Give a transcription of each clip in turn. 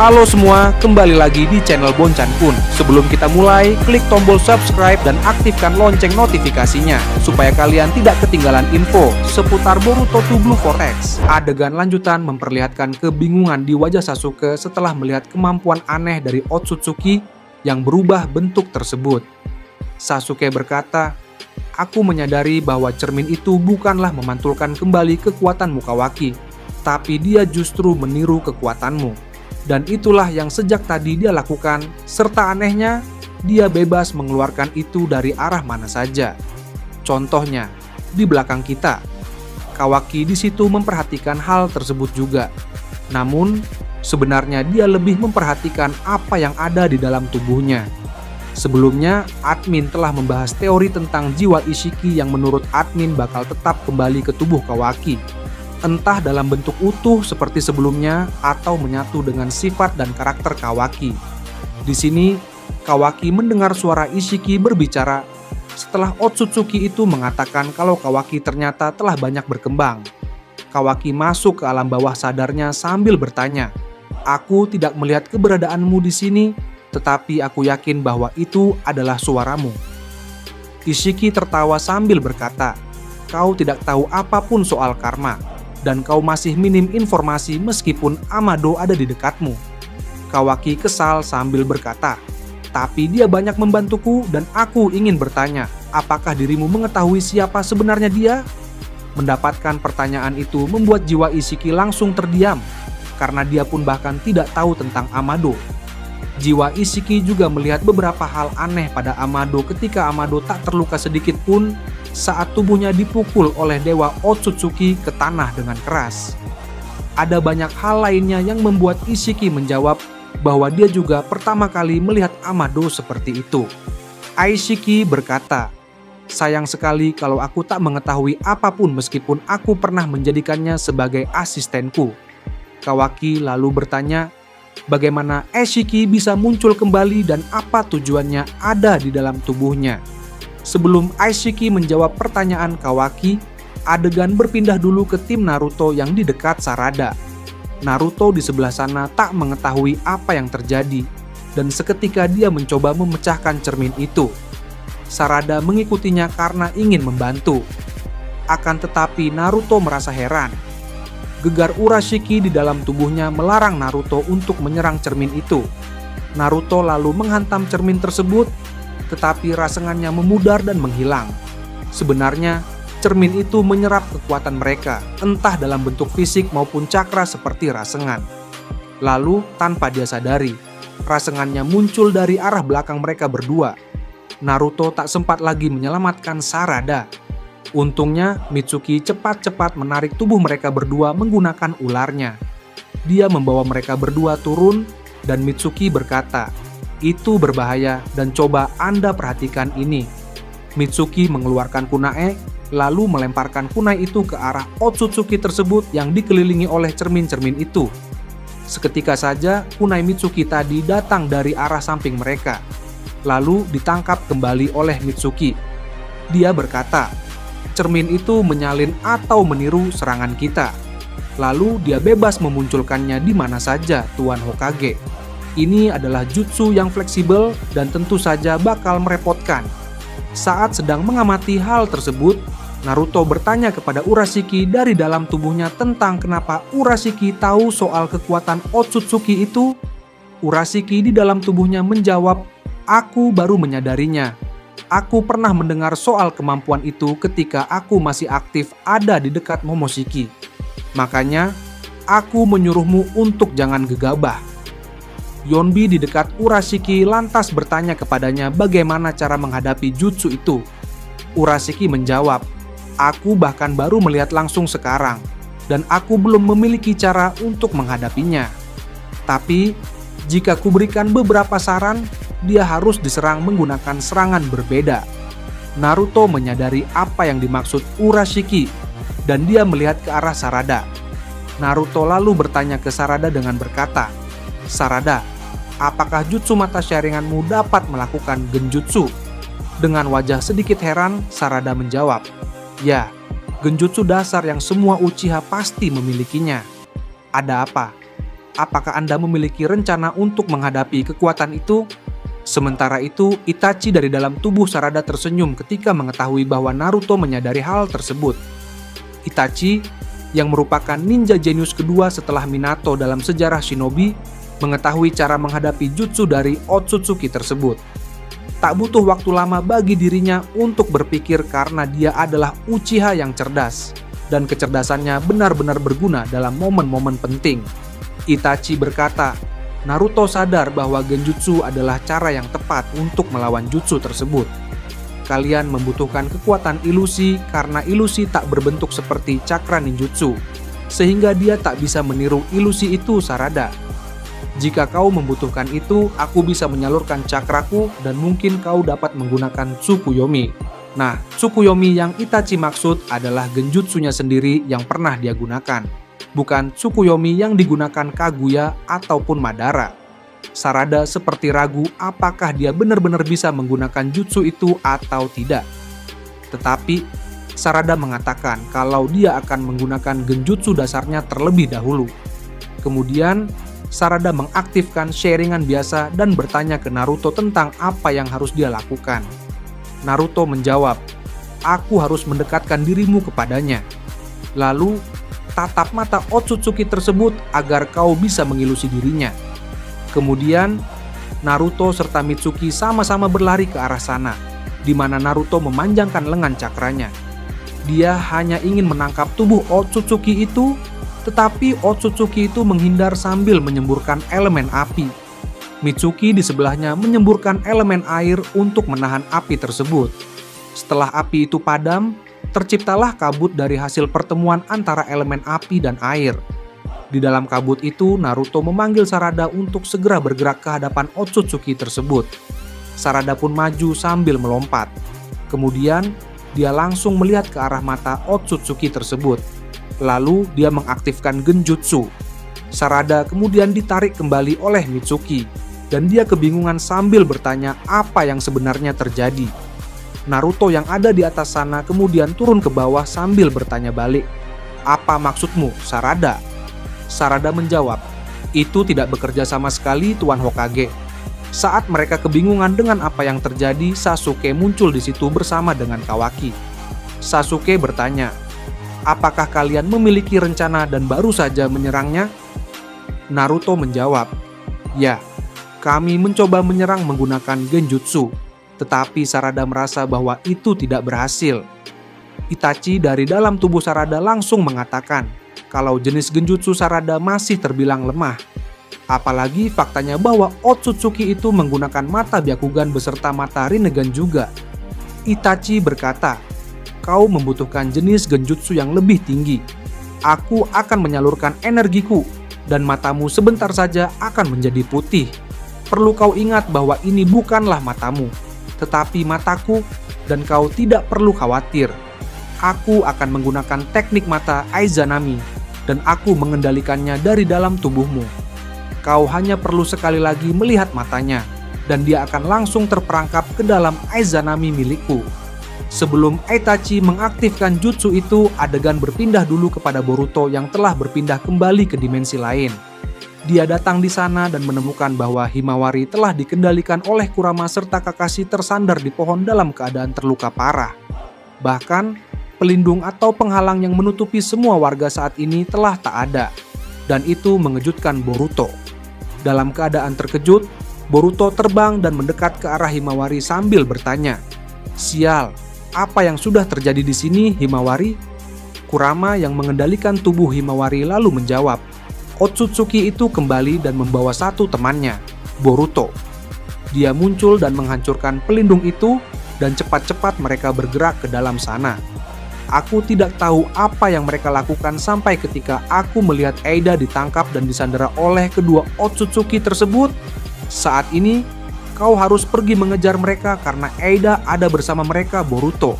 Halo semua, kembali lagi di channel Boncan Kun. Sebelum kita mulai, klik tombol subscribe dan aktifkan lonceng notifikasinya supaya kalian tidak ketinggalan info seputar Boruto to Blue Vortex. Adegan lanjutan memperlihatkan kebingungan di wajah Sasuke setelah melihat kemampuan aneh dari Otsutsuki yang berubah bentuk tersebut. Sasuke berkata, "Aku menyadari bahwa cermin itu bukanlah memantulkan kembali kekuatan Mukawaki, tapi dia justru meniru kekuatanmu. Dan itulah yang sejak tadi dia lakukan, serta anehnya, dia bebas mengeluarkan itu dari arah mana saja. Contohnya, di belakang kita. Kawaki di situ memperhatikan hal tersebut juga. Namun, sebenarnya dia lebih memperhatikan apa yang ada di dalam tubuhnya. Sebelumnya, admin telah membahas teori tentang jiwa Ishiki yang menurut admin bakal tetap kembali ke tubuh Kawaki. Entah dalam bentuk utuh seperti sebelumnya atau menyatu dengan sifat dan karakter Kawaki. Di sini, Kawaki mendengar suara Ishiki berbicara setelah Otsutsuki itu mengatakan kalau Kawaki ternyata telah banyak berkembang. Kawaki masuk ke alam bawah sadarnya sambil bertanya, "Aku tidak melihat keberadaanmu di sini, tetapi aku yakin bahwa itu adalah suaramu." Ishiki tertawa sambil berkata, "Kau tidak tahu apapun soal karma. Dan kau masih minim informasi meskipun Amado ada di dekatmu." Kawaki kesal sambil berkata, "Tapi dia banyak membantuku dan aku ingin bertanya, apakah dirimu mengetahui siapa sebenarnya dia?" Mendapatkan pertanyaan itu membuat jiwa Ishiki langsung terdiam, karena dia pun bahkan tidak tahu tentang Amado. Jiwa Ishiki juga melihat beberapa hal aneh pada Amado ketika Amado tak terluka sedikit pun saat tubuhnya dipukul oleh Dewa Otsutsuki ke tanah dengan keras. Ada banyak hal lainnya yang membuat Ishiki menjawab bahwa dia juga pertama kali melihat Amado seperti itu. Ishiki berkata, "Sayang sekali kalau aku tak mengetahui apapun meskipun aku pernah menjadikannya sebagai asistenku." Kawaki lalu bertanya, bagaimana Ishiki bisa muncul kembali dan apa tujuannya ada di dalam tubuhnya. Sebelum Ishiki menjawab pertanyaan Kawaki, adegan berpindah dulu ke tim Naruto yang di dekat Sarada. Naruto di sebelah sana tak mengetahui apa yang terjadi, dan seketika dia mencoba memecahkan cermin itu. Sarada mengikutinya karena ingin membantu. Akan tetapi Naruto merasa heran. Gegar Urashiki di dalam tubuhnya melarang Naruto untuk menyerang cermin itu. Naruto lalu menghantam cermin tersebut, tetapi rasengannya memudar dan menghilang. Sebenarnya, cermin itu menyerap kekuatan mereka, entah dalam bentuk fisik maupun cakra seperti rasengan. Lalu, tanpa dia sadari, rasengannya muncul dari arah belakang mereka berdua. Naruto tak sempat lagi menyelamatkan Sarada. Untungnya, Mitsuki cepat-cepat menarik tubuh mereka berdua menggunakan ularnya. Dia membawa mereka berdua turun, dan Mitsuki berkata, "Itu berbahaya dan coba Anda perhatikan ini." Mitsuki mengeluarkan kunai, lalu melemparkan kunai itu ke arah Otsutsuki tersebut yang dikelilingi oleh cermin-cermin itu. Seketika saja kunai Mitsuki tadi datang dari arah samping mereka, lalu ditangkap kembali oleh Mitsuki. Dia berkata, "Cermin itu menyalin atau meniru serangan kita." Lalu dia bebas memunculkannya di mana saja, Tuan Hokage. Ini adalah jutsu yang fleksibel dan tentu saja bakal merepotkan. Saat sedang mengamati hal tersebut, Naruto bertanya kepada Urashiki dari dalam tubuhnya tentang kenapa Urashiki tahu soal kekuatan Otsutsuki itu. Urashiki di dalam tubuhnya menjawab, "Aku baru menyadarinya. Aku pernah mendengar soal kemampuan itu ketika aku masih aktif ada di dekat Momoshiki. Makanya, aku menyuruhmu untuk jangan gegabah." Yonbi di dekat Urashiki lantas bertanya kepadanya bagaimana cara menghadapi jutsu itu. Urashiki menjawab, "Aku bahkan baru melihat langsung sekarang, dan aku belum memiliki cara untuk menghadapinya. Tapi, jika kuberikan beberapa saran, dia harus diserang menggunakan serangan berbeda." Naruto menyadari apa yang dimaksud Urashiki, dan dia melihat ke arah Sarada. Naruto lalu bertanya ke Sarada dengan berkata, "Sarada, apakah jutsu mata syaringanmu dapat melakukan genjutsu?" Dengan wajah sedikit heran, Sarada menjawab, "Ya, genjutsu dasar yang semua Uchiha pasti memilikinya." "Ada apa?" Apakah Anda memiliki rencana untuk menghadapi kekuatan itu? Sementara itu, Itachi dari dalam tubuh Sarada tersenyum ketika mengetahui bahwa Naruto menyadari hal tersebut. Itachi, yang merupakan ninja jenius kedua setelah Minato dalam sejarah shinobi, mengetahui cara menghadapi jutsu dari Otsutsuki tersebut. Tak butuh waktu lama bagi dirinya untuk berpikir karena dia adalah Uchiha yang cerdas, dan kecerdasannya benar-benar berguna dalam momen-momen penting. Itachi berkata, Naruto sadar bahwa genjutsu adalah cara yang tepat untuk melawan jutsu tersebut. Kalian membutuhkan kekuatan ilusi karena ilusi tak berbentuk seperti cakra ninjutsu, sehingga dia tak bisa meniru ilusi itu, Sarada. Jika kau membutuhkan itu, aku bisa menyalurkan cakraku dan mungkin kau dapat menggunakan Tsukuyomi. Nah, Tsukuyomi yang Itachi maksud adalah genjutsunya sendiri yang pernah dia gunakan, bukan Tsukuyomi yang digunakan Kaguya ataupun Madara. Sarada seperti ragu apakah dia benar-benar bisa menggunakan jutsu itu atau tidak. Tetapi, Sarada mengatakan kalau dia akan menggunakan genjutsu dasarnya terlebih dahulu. Kemudian, Sarada mengaktifkan sharingan biasa dan bertanya ke Naruto tentang apa yang harus dia lakukan. Naruto menjawab, "Aku harus mendekatkan dirimu kepadanya. Lalu, tatap mata Otsutsuki tersebut agar kau bisa mengilusi dirinya." Kemudian, Naruto serta Mitsuki sama-sama berlari ke arah sana, di mana Naruto memanjangkan lengan cakranya. Dia hanya ingin menangkap tubuh Otsutsuki itu, tetapi Otsutsuki itu menghindar sambil menyemburkan elemen api. Mitsuki di sebelahnya menyemburkan elemen air untuk menahan api tersebut. Setelah api itu padam, terciptalah kabut dari hasil pertemuan antara elemen api dan air. Di dalam kabut itu, Naruto memanggil Sarada untuk segera bergerak ke hadapan Otsutsuki tersebut. Sarada pun maju sambil melompat. Kemudian, dia langsung melihat ke arah mata Otsutsuki tersebut. Lalu, dia mengaktifkan genjutsu. Sarada kemudian ditarik kembali oleh Mitsuki, dan dia kebingungan sambil bertanya apa yang sebenarnya terjadi. Naruto yang ada di atas sana kemudian turun ke bawah sambil bertanya balik, "Apa maksudmu, Sarada?" Sarada menjawab, "Itu tidak bekerja sama sekali, Tuan Hokage." Saat mereka kebingungan dengan apa yang terjadi, Sasuke muncul di situ bersama dengan Kawaki. Sasuke bertanya, "Apakah kalian memiliki rencana dan baru saja menyerangnya?" Naruto menjawab, "Ya, kami mencoba menyerang menggunakan genjutsu, tetapi Sarada merasa bahwa itu tidak berhasil." Itachi dari dalam tubuh Sarada langsung mengatakan kalau jenis genjutsu Sarada masih terbilang lemah. Apalagi faktanya bahwa Otsutsuki itu menggunakan mata Byakugan beserta mata Rinnegan juga. Itachi berkata, "Kau membutuhkan jenis genjutsu yang lebih tinggi. Aku akan menyalurkan energiku, dan matamu sebentar saja akan menjadi putih. Perlu kau ingat bahwa ini bukanlah matamu, tetapi mataku, dan kau tidak perlu khawatir. Aku akan menggunakan teknik mata Aizanami, dan aku mengendalikannya dari dalam tubuhmu. Kau hanya perlu sekali lagi melihat matanya, dan dia akan langsung terperangkap ke dalam Aizanami milikku." Sebelum Itachi mengaktifkan jutsu itu, adegan berpindah dulu kepada Boruto yang telah berpindah kembali ke dimensi lain. Dia datang di sana dan menemukan bahwa Himawari telah dikendalikan oleh Kurama serta Kakashi tersandar di pohon dalam keadaan terluka parah. Bahkan, pelindung atau penghalang yang menutupi semua warga saat ini telah tak ada, dan itu mengejutkan Boruto. Dalam keadaan terkejut, Boruto terbang dan mendekat ke arah Himawari sambil bertanya, "Sial, apa yang sudah terjadi di sini, Himawari?" Kurama yang mengendalikan tubuh Himawari lalu menjawab, "Otsutsuki itu kembali dan membawa satu temannya, Boruto. Dia muncul dan menghancurkan pelindung itu, dan cepat-cepat mereka bergerak ke dalam sana. Aku tidak tahu apa yang mereka lakukan sampai ketika aku melihat Eida ditangkap dan disandera oleh kedua Otsutsuki tersebut. Saat ini, kau harus pergi mengejar mereka karena Eida ada bersama mereka, Boruto."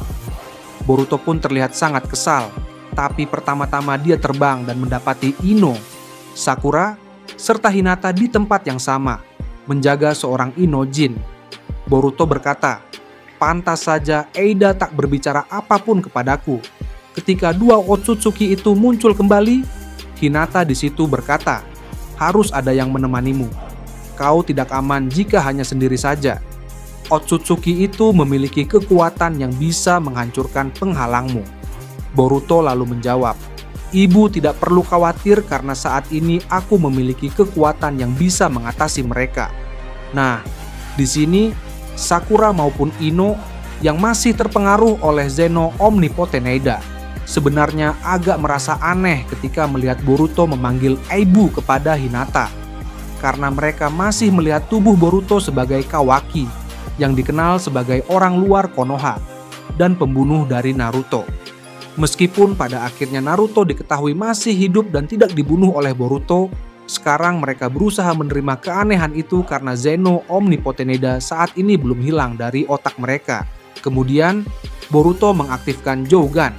Boruto pun terlihat sangat kesal, tapi pertama-tama dia terbang dan mendapati Ino, Sakura, serta Hinata di tempat yang sama, menjaga seorang Inojin. Boruto berkata, "Pantas saja Eida tak berbicara apapun kepadaku." Ketika dua Otsutsuki itu muncul kembali, Hinata di situ berkata, harus ada yang menemanimu. Kau tidak aman jika hanya sendiri saja. Otsutsuki itu memiliki kekuatan yang bisa menghancurkan penghalangmu. Boruto lalu menjawab, "Ibu tidak perlu khawatir karena saat ini aku memiliki kekuatan yang bisa mengatasi mereka." Nah, di sini Sakura maupun Ino yang masih terpengaruh oleh Zeno Omnipoteneda sebenarnya agak merasa aneh ketika melihat Boruto memanggil Aibu kepada Hinata, karena mereka masih melihat tubuh Boruto sebagai Kawaki yang dikenal sebagai orang luar Konoha dan pembunuh dari Naruto. Meskipun pada akhirnya Naruto diketahui masih hidup dan tidak dibunuh oleh Boruto, sekarang mereka berusaha menerima keanehan itu karena Zeno Omnipoteneda saat ini belum hilang dari otak mereka. Kemudian, Boruto mengaktifkan Jougan,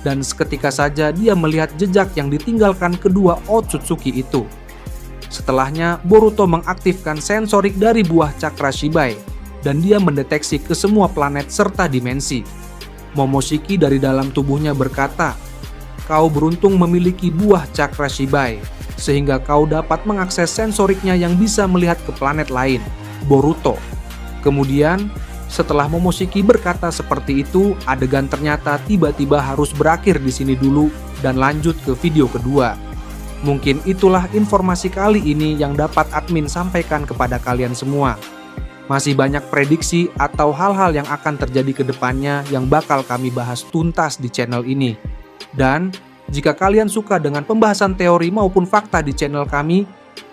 dan seketika saja dia melihat jejak yang ditinggalkan kedua Otsutsuki itu. Setelahnya, Boruto mengaktifkan sensorik dari buah cakra Shibai, dan dia mendeteksi ke semua planet serta dimensi. Momoshiki dari dalam tubuhnya berkata, "Kau beruntung memiliki buah cakra Shibai, sehingga kau dapat mengakses sensoriknya yang bisa melihat ke planet lain, Boruto." Kemudian, setelah Momoshiki berkata seperti itu, adegan ternyata tiba-tiba harus berakhir di sini dulu dan lanjut ke video kedua. Mungkin itulah informasi kali ini yang dapat admin sampaikan kepada kalian semua. Masih banyak prediksi atau hal-hal yang akan terjadi ke depannya yang bakal kami bahas tuntas di channel ini. Dan jika kalian suka dengan pembahasan teori maupun fakta di channel kami,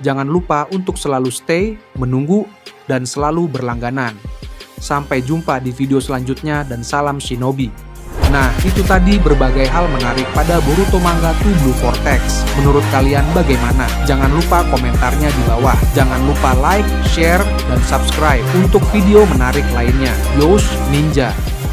jangan lupa untuk selalu stay, menunggu, dan selalu berlangganan. Sampai jumpa di video selanjutnya dan salam Shinobi. Nah, itu tadi berbagai hal menarik pada Boruto manga Two Blue Vortex. Menurut kalian bagaimana? Jangan lupa komentarnya di bawah. Jangan lupa like, share, dan subscribe untuk video menarik lainnya. Yosh Ninja.